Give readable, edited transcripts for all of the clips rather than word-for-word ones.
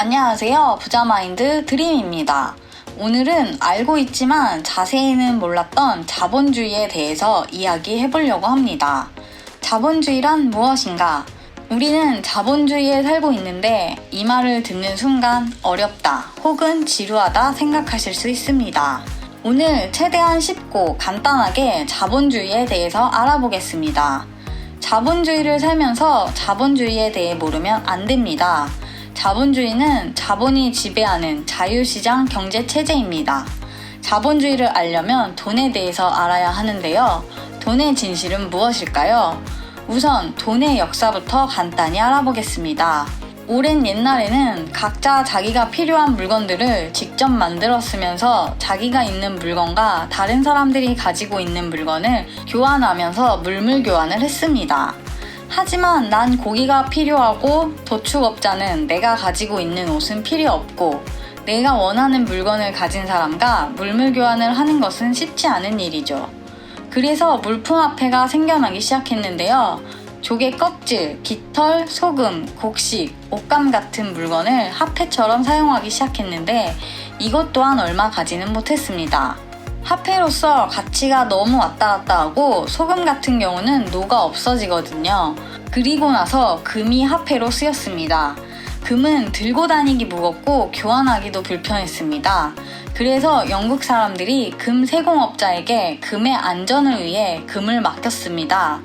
안녕하세요. 부자마인드 드림입니다. 오늘은 알고 있지만 자세히는 몰랐던 자본주의에 대해서 이야기해보려고 합니다. 자본주의란 무엇인가? 우리는 자본주의에 살고 있는데 이 말을 듣는 순간 어렵다 혹은 지루하다 생각하실 수 있습니다. 오늘 최대한 쉽고 간단하게 자본주의에 대해서 알아보겠습니다. 자본주의를 살면서 자본주의에 대해 모르면 안 됩니다. 자본주의는 자본이 지배하는 자유시장 경제체제입니다. 자본주의를 알려면 돈에 대해서 알아야 하는데요. 돈의 진실은 무엇일까요? 우선 돈의 역사부터 간단히 알아보겠습니다. 오랜 옛날에는 각자 자기가 필요한 물건들을 직접 만들어 쓰면서 자기가 있는 물건과 다른 사람들이 가지고 있는 물건을 교환하면서 물물 교환을 했습니다. 하지만 난 고기가 필요하고 도축업자는 내가 가지고 있는 옷은 필요 없고 내가 원하는 물건을 가진 사람과 물물 교환을 하는 것은 쉽지 않은 일이죠. 그래서 물품화폐가 생겨나기 시작했는데요. 조개 껍질, 깃털, 소금, 곡식, 옷감 같은 물건을 화폐처럼 사용하기 시작했는데 이것 또한 얼마 가지는 못했습니다. 화폐로서 가치가 너무 왔다 갔다 하고 소금 같은 경우는 녹아 없어지거든요. 그리고 나서 금이 화폐로 쓰였습니다. 금은 들고 다니기 무겁고 교환하기도 불편했습니다. 그래서 영국 사람들이 금 세공업자에게 금의 안전을 위해 금을 맡겼습니다.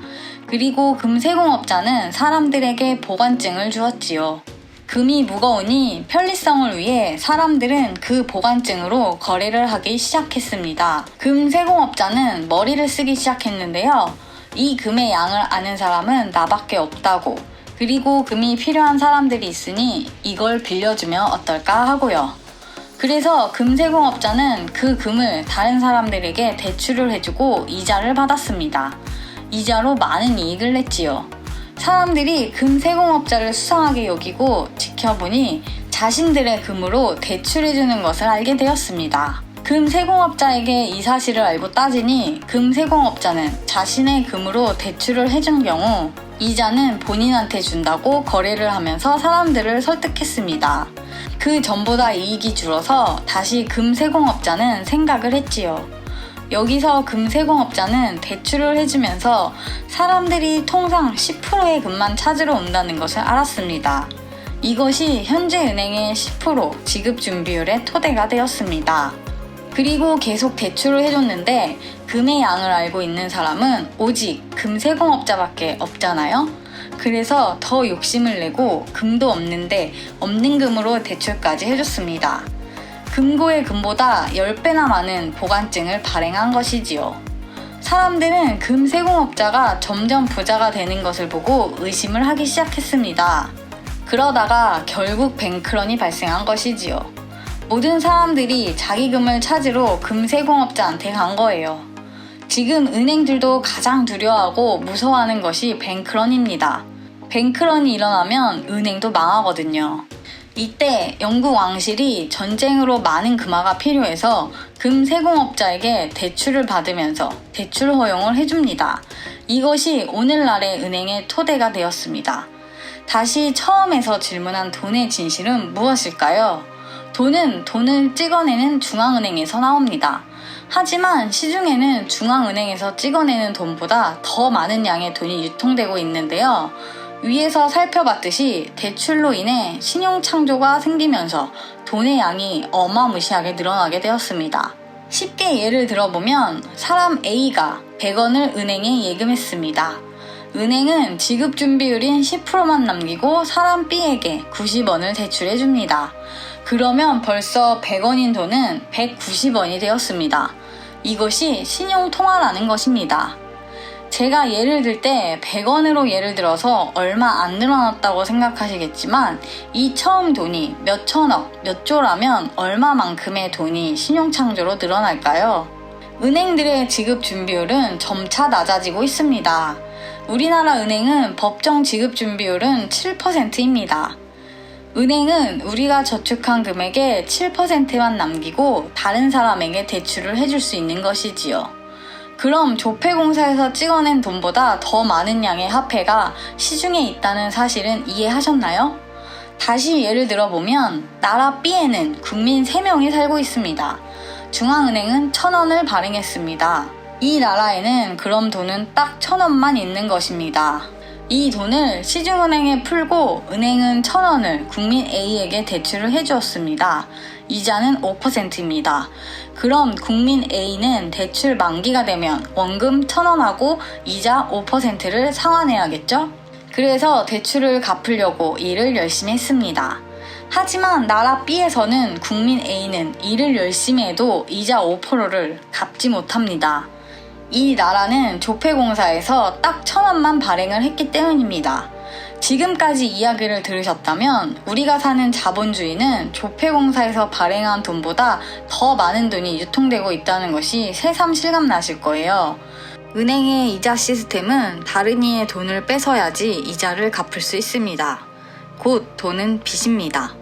그리고 금 세공업자는 사람들에게 보관증을 주었지요. 금이 무거우니 편리성을 위해 사람들은 그 보관증으로 거래를 하기 시작했습니다. 금 세공업자는 머리를 쓰기 시작했는데요. 이 금의 양을 아는 사람은 나밖에 없다고, 그리고 금이 필요한 사람들이 있으니 이걸 빌려주면 어떨까 하고요. 그래서 금 세공업자는 그 금을 다른 사람들에게 대출을 해주고 이자를 받았습니다. 이자로 많은 이익을 냈지요. 사람들이 금 세공업자를 수상하게 여기고 지켜보니 자신들의 금으로 대출해주는 것을 알게 되었습니다. 금 세공업자에게 이 사실을 알고 따지니 금 세공업자는 자신의 금으로 대출을 해준 경우 이자는 본인한테 준다고 거래를 하면서 사람들을 설득했습니다. 그 전보다 이익이 줄어서 다시 금 세공업자는 생각을 했지요. 여기서 금 세공업자는 대출을 해주면서 사람들이 통상 10%의 금만 찾으러 온다는 것을 알았습니다. 이것이 현재 은행의 10% 지급 준비율의 토대가 되었습니다. 그리고 계속 대출을 해줬는데 금의 양을 알고 있는 사람은 오직 금 세공업자밖에 없잖아요. 그래서 더 욕심을 내고 금도 없는데 없는 금으로 대출까지 해줬습니다. 금고의 금보다 10배나 많은 보관증을 발행한 것이지요. 사람들은 금 세공업자가 점점 부자가 되는 것을 보고 의심을 하기 시작했습니다. 그러다가 결국 뱅크런이 발생한 것이지요. 모든 사람들이 자기 금을 찾으러 금 세공업자한테 간 거예요. 지금 은행들도 가장 두려워하고 무서워하는 것이 뱅크런입니다. 뱅크런이 일어나면 은행도 망하거든요. 이때 영국 왕실이 전쟁으로 많은 금화가 필요해서 금 세공업자에게 대출을 받으면서 대출 허용을 해줍니다. 이것이 오늘날의 은행의 토대가 되었습니다. 다시 처음에서 질문한 돈의 진실은 무엇일까요? 돈은 돈을 찍어내는 중앙은행에서 나옵니다. 하지만 시중에는 중앙은행에서 찍어내는 돈보다 더 많은 양의 돈이 유통되고 있는데요. 위에서 살펴봤듯이 대출로 인해 신용창조가 생기면서 돈의 양이 어마무시하게 늘어나게 되었습니다. 쉽게 예를 들어보면 사람 A가 100원을 은행에 예금했습니다. 은행은 지급준비율인 10%만 남기고 사람 B에게 90원을 대출해줍니다. 그러면 벌써 100원인 돈은 190원이 되었습니다. 이것이 신용통화라는 것입니다. 제가 예를 들 때 100원으로 예를 들어서 얼마 안 늘어났다고 생각하시겠지만 이 처음 돈이 몇 천억, 몇 조라면 얼마만큼의 돈이 신용창조로 늘어날까요? 은행들의 지급 준비율은 점차 낮아지고 있습니다. 우리나라 은행은 법정 지급 준비율은 7%입니다. 은행은 우리가 저축한 금액의 7%만 남기고 다른 사람에게 대출을 해줄 수 있는 것이지요. 그럼 조폐공사에서 찍어낸 돈보다 더 많은 양의 화폐가 시중에 있다는 사실은 이해하셨나요? 다시 예를 들어보면 나라 B에는 국민 3명이 살고 있습니다. 중앙은행은 1,000원을 발행했습니다. 이 나라에는 그럼 돈은 딱 1,000원만 있는 것입니다. 이 돈을 시중은행에 풀고 은행은 1,000원을 국민 A에게 대출을 해주었습니다. 이자는 5%입니다. 그럼 국민 A는 대출 만기가 되면 원금 1,000원하고 이자 5%를 상환해야겠죠? 그래서 대출을 갚으려고 일을 열심히 했습니다. 하지만 나라 B에서는 국민 A는 일을 열심히 해도 이자 5%를 갚지 못합니다. 이 나라는 조폐공사에서 딱 1,000원만 발행을 했기 때문입니다. 지금까지 이야기를 들으셨다면 우리가 사는 자본주의는 조폐공사에서 발행한 돈보다 더 많은 돈이 유통되고 있다는 것이 새삼 실감나실 거예요. 은행의 이자 시스템은 다른 이의 돈을 뺏어야지 이자를 갚을 수 있습니다. 곧 돈은 빚입니다.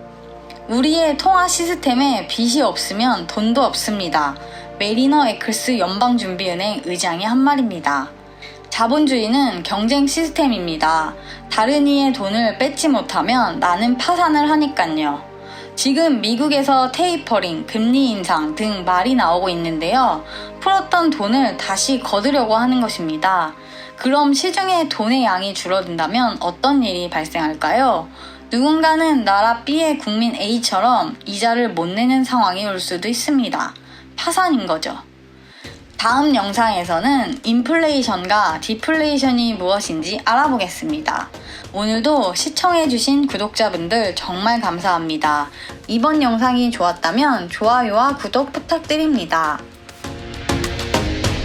우리의 통화 시스템에 빚이 없으면 돈도 없습니다. 메리너 에클스 연방준비은행 의장이 한 말입니다. 자본주의는 경쟁 시스템입니다. 다른 이의 돈을 뺏지 못하면 나는 파산을 하니깐요. 지금 미국에서 테이퍼링, 금리 인상 등 말이 나오고 있는데요. 풀었던 돈을 다시 거두려고 하는 것입니다. 그럼 시중에 돈의 양이 줄어든다면 어떤 일이 발생할까요? 누군가는 나라 B의 국민 A처럼 이자를 못 내는 상황이 올 수도 있습니다. 파산인 거죠. 다음 영상에서는 인플레이션과 디플레이션이 무엇인지 알아보겠습니다. 오늘도 시청해주신 구독자분들 정말 감사합니다. 이번 영상이 좋았다면 좋아요와 구독 부탁드립니다.